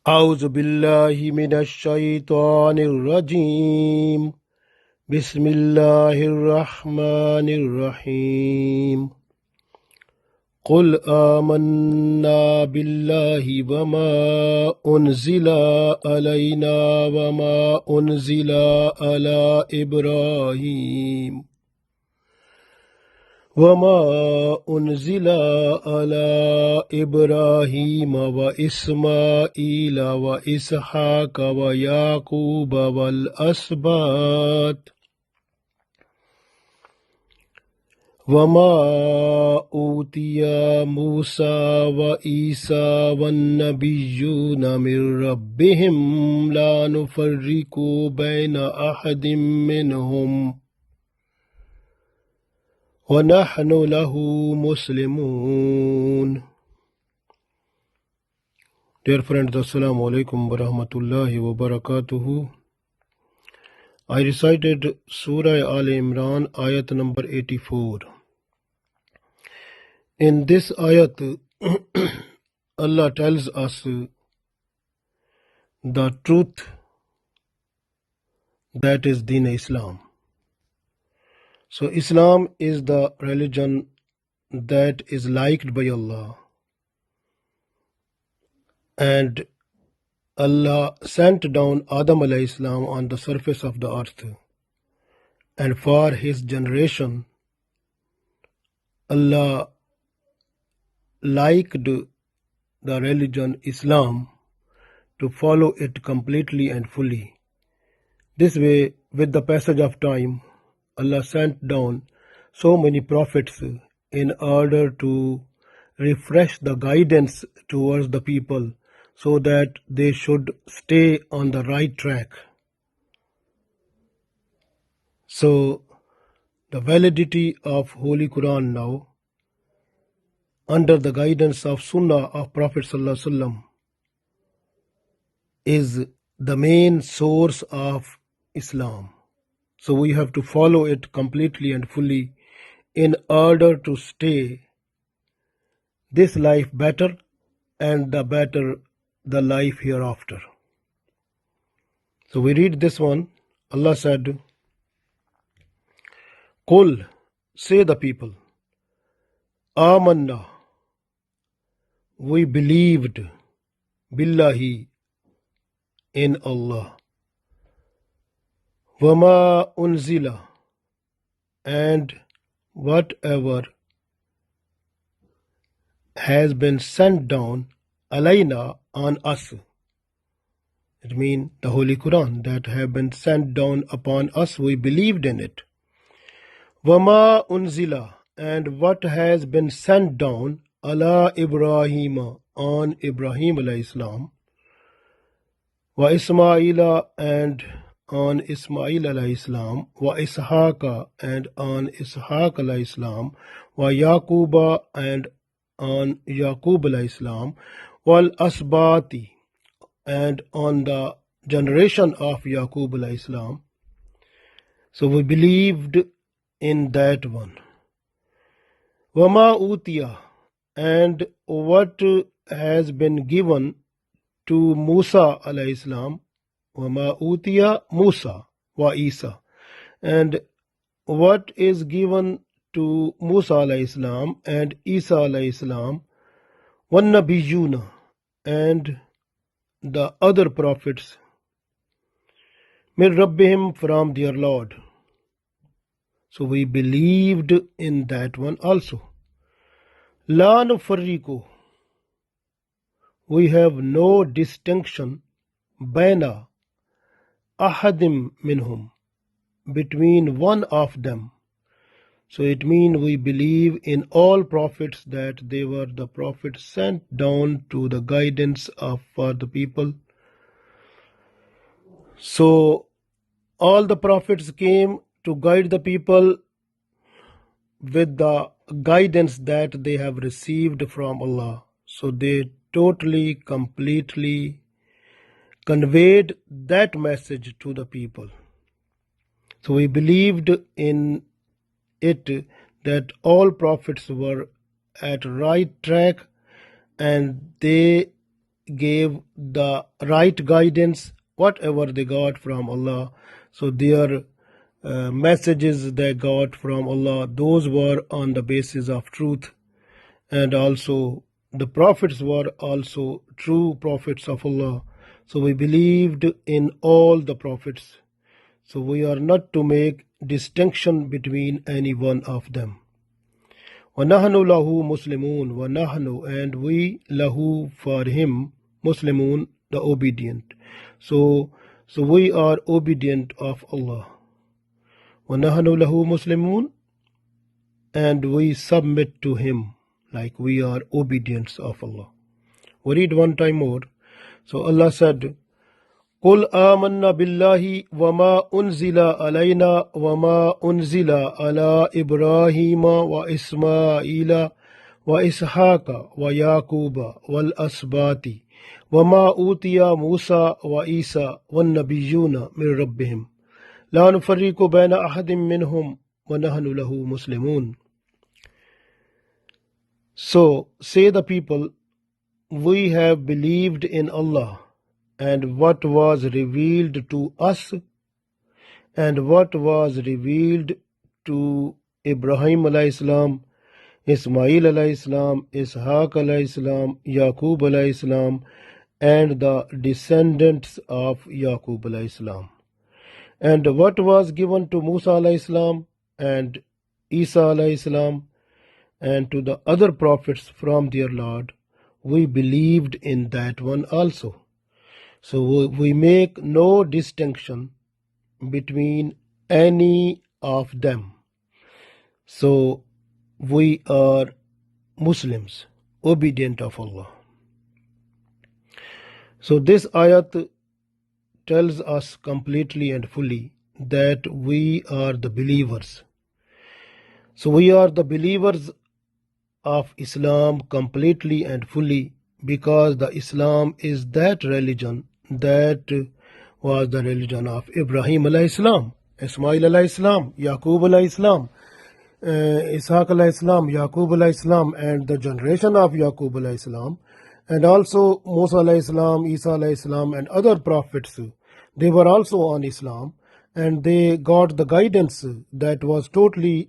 أعوذ بالله من الشيطان الرجيم بسم الله الرحمن الرحيم قل آمنا بالله وما أنزل علينا وما أنزل على إبراهيم وإسماعيل وإسحاق ويعقوب والأسباط وما أوتي موسى وعيسى والنبيون من ربهم لا نفرق بين أحد منهم وَنَحْنُ لَهُ مُسْلِمُونَ. Dear friends, Assalamu alaikum wa rahmatullahi wa barakatuhu. I recited Surah Aal-i-Imraan Ayat number 84. In this ayat, Allah tells us the truth, that is Deen Islam. So Islam is the religion that is liked by Allah, and Allah sent down Adam alayhi salam on the surface of the earth, and for his generation Allah liked the religion Islam to follow it completely and fully. This way, with the passage of time, Allah sent down so many prophets in order to refresh the guidance towards the people so that they should stay on the right track. So the validity of Holy Quran now, under the guidance of Sunnah of Prophet ﷺ, is the main source of Islam. So we have to follow it completely and fully in order to stay this life better and the better the life hereafter. So we read this one. Allah said, Qul, say the people, Amanna, we believed, Billahi, in Allah. Wama unzila, and whatever has been sent down, alayna, on us. It means the Holy Quran that have been sent down upon us, we believed in it. Wama unzila, and what has been sent down, ala Ibrahim, on Ibrahim alayhi salam, wa Ismaila, and on Ismail alayhi salam, wa Ishaqa, and on Ishaq alayhi salam, wa Yaquba, and on Yaqub alayhi salam, wal Asbati, and on the generation of Yaqub alayhi salam. So we believed in that one. Wama utiya, and what has been given to Musa alayhi salam, Wama utiya Musa wa Isa, and what is given to Musa alayhi salam and Isa alayhi salam, wan nabiyuna, and the other prophets, min rabbihim, from their Lord. So we believed in that one also. La nufarriqu, we have no distinction, baina ahadim minhum, between one of them. So it means we believe in all prophets that they were the prophets sent down to the guidance of for the people. So all the prophets came to guide the people with the guidance that they have received from Allah. So they totally, completely conveyed that message to the people. So we believed in it that all prophets were at right track and they gave the right guidance, whatever they got from Allah. So their messages they got from Allah, those were on the basis of truth. And also the prophets were also true prophets of Allah. So we believed in all the prophets. So we are not to make distinction between any one of them. وَنَحْنُ لَهُ مُسْلِمُونَ وَنَحْنُ and we lahu for him Muslimun the obedient. So we are obedient of Allah. وَنَحْنُ لَهُ مُسْلِمُونَ and we submit to him, like we are obedience of Allah. We read one time more. So Allah said, قُلْ آمَنَّا بِاللَّهِ وَمَا أُنزِلَ عَلَيْنَا وَمَا أُنزِلَ عَلَى إِبْرَاهِيمَ وَإِسْمَاعِيلَ وَإِسْحَاقَ وَيَعْقُوبَ وَالْأَسْبَاطِ وَمَا أُوتِيَ مُوسَى وَعِيسَى وَالنَّبِيُّونَ مِنْ رَبِّهِمْ لَا نُفَرِّقُ بَيْنَ أَحَدٍ مِّنْهُمْ وَنَحْنُ لَهُ مُسْلِمُونَ. So say the people, we have believed in Allah and what was revealed to us and what was revealed to Ibrahim alayhi salam, Ismail alayhi salam, Ishaq alayhi salam, Yaqub alayhi salam, and the descendants of Yaqub alayhi salam, and what was given to Musa alayhi salam and Isa alayhi salam, and to the other prophets from their Lord, we believed in that one also. So we make no distinction between any of them. So we are Muslims, obedient of Allah. So this ayat tells us completely and fully that we are the believers. So we are the believers of Islam completely and fully, because the Islam is that religion that was the religion of Ibrahim alayhi salam, Ismail alayhi salam, Yaqub alayhi salam, Ishaq alayhi salam, Yaqub alayhi salam, and the generation of Yaqub alayhi salam, and also Musa alayhi salam, Isa alayhi salam, and other prophets. They were also on Islam, and they got the guidance that was totally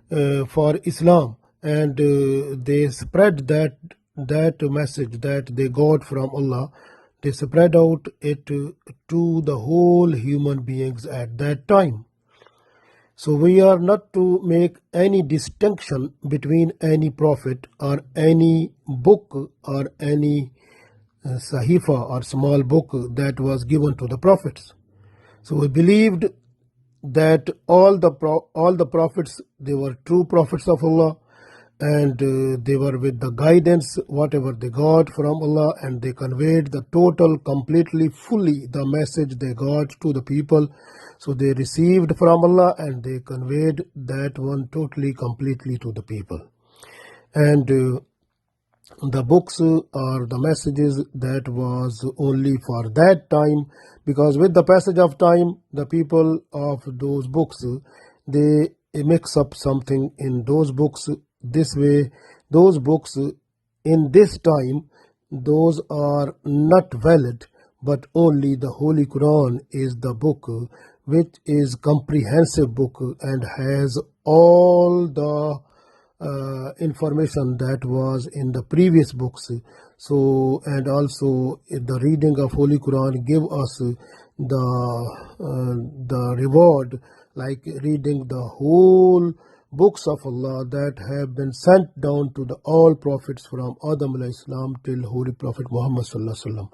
for Islam, and they spread that message that they got from Allah. They spread out it to the whole human beings at that time. So we are not to make any distinction between any prophet or any book or any sahifa or small book that was given to the prophets. So we believed that all the prophets, they were true prophets of Allah, and they were with the guidance whatever they got from Allah, and they conveyed the total, completely, fully the message they got to the people. So they received from Allah and they conveyed that one totally, completely to the people. And the books or the messages that was only for that time, because with the passage of time, the people of those books, they mix up something in those books. This way, those books in this time, those are not valid, but only the Holy Quran is the book which is comprehensive book and has all the information that was in the previous books. So, and also the reading of Holy Quran give us the reward, like reading the whole books of Allah that have been sent down to the all prophets from Adam alayhi salam till Holy Prophet Muhammad sallallahu alaihi wasallam.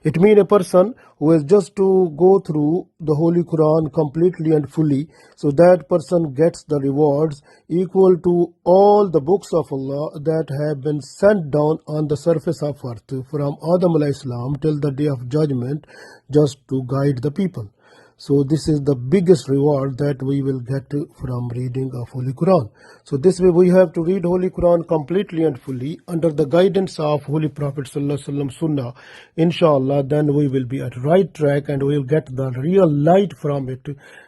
It means a person who is just to go through the Holy Quran completely and fully, so that person gets the rewards equal to all the books of Allah that have been sent down on the surface of earth from Adam alayhi salam till the day of judgment, just to guide the people. So this is the biggest reward that we will get from reading of Holy Quran. So this way we have to read Holy Quran completely and fully under the guidance of Holy Prophet Sallallahu Alaihi Wasallam Sunnah. Inshallah, then we will be at right track and we will get the real light from it,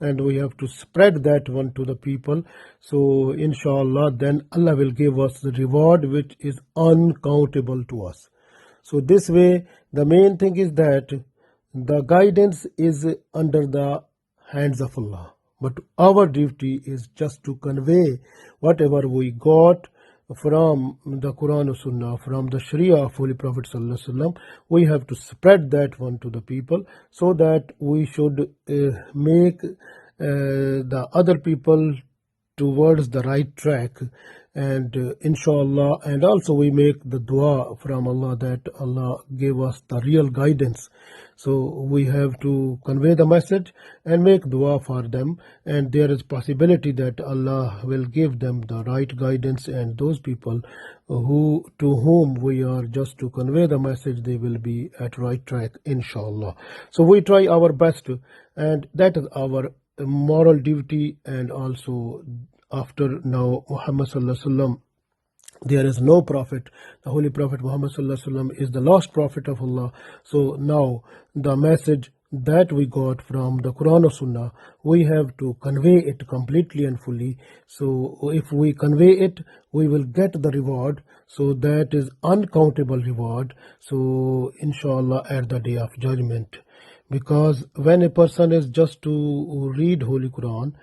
and we have to spread that one to the people. So inshallah, then Allah will give us the reward which is uncountable to us. So this way, the main thing is that the guidance is under the hands of Allah. But our duty is just to convey whatever we got from the Quran or Sunnah, from the Sharia of Holy Prophet Sallallahu Alaihi Wasallam. We have to spread that one to the people, so that we should make the other people towards the right track. And inshallah, and also we make the dua from Allah that Allah gave us the real guidance. So we have to convey the message and make dua for them, and there is possibility that Allah will give them the right guidance, and those people to whom we are just to convey the message, they will be at right track, inshallah. So we try our best, and that is our moral duty. And also, after now Muhammad Sallallahu Alaihi Wasallam, there is no prophet. The Holy Prophet Muhammad Sallallahu Alaihi Wasallam is the last prophet of Allah. So now the message that we got from the Quran or Sunnah, we have to convey it completely and fully. So if we convey it, we will get the reward. So that is uncountable reward. So inshallah, at the day of judgment. Because when a person is just to read Holy Quran,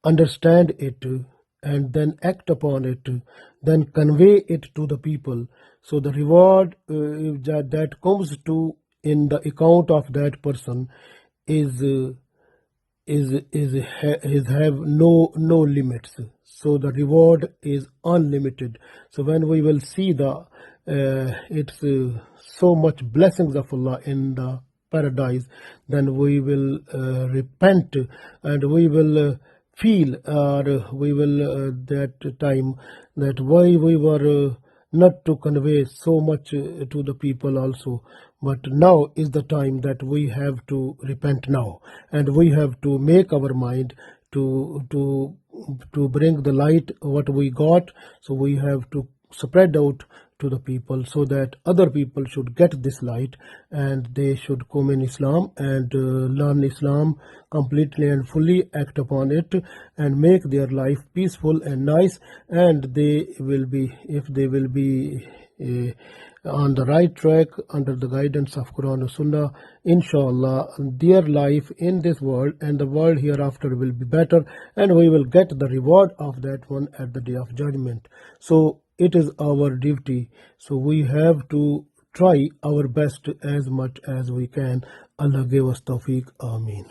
understand it, and then act upon it, then convey it to the people, so the reward that comes to in the account of that person is have no limits. So the reward is unlimited. So when we will see the it's so much blessings of Allah in the paradise, then we will repent, and we will feel, or we will that time, that why we were not to convey so much to the people also. But now is the time that we have to repent now, and we have to make our mind to bring the light what we got. So we have to spread out to the people, so that other people should get this light, and they should come in Islam and learn Islam completely and fully, act upon it, and make their life peaceful and nice. And they will be, if they will be on the right track under the guidance of Quran and Sunnah, inshallah, their life in this world and the world hereafter will be better, and we will get the reward of that one at the day of judgment. So it is our duty. So we have to try our best as much as we can. Allah give us tawfiq. Ameen.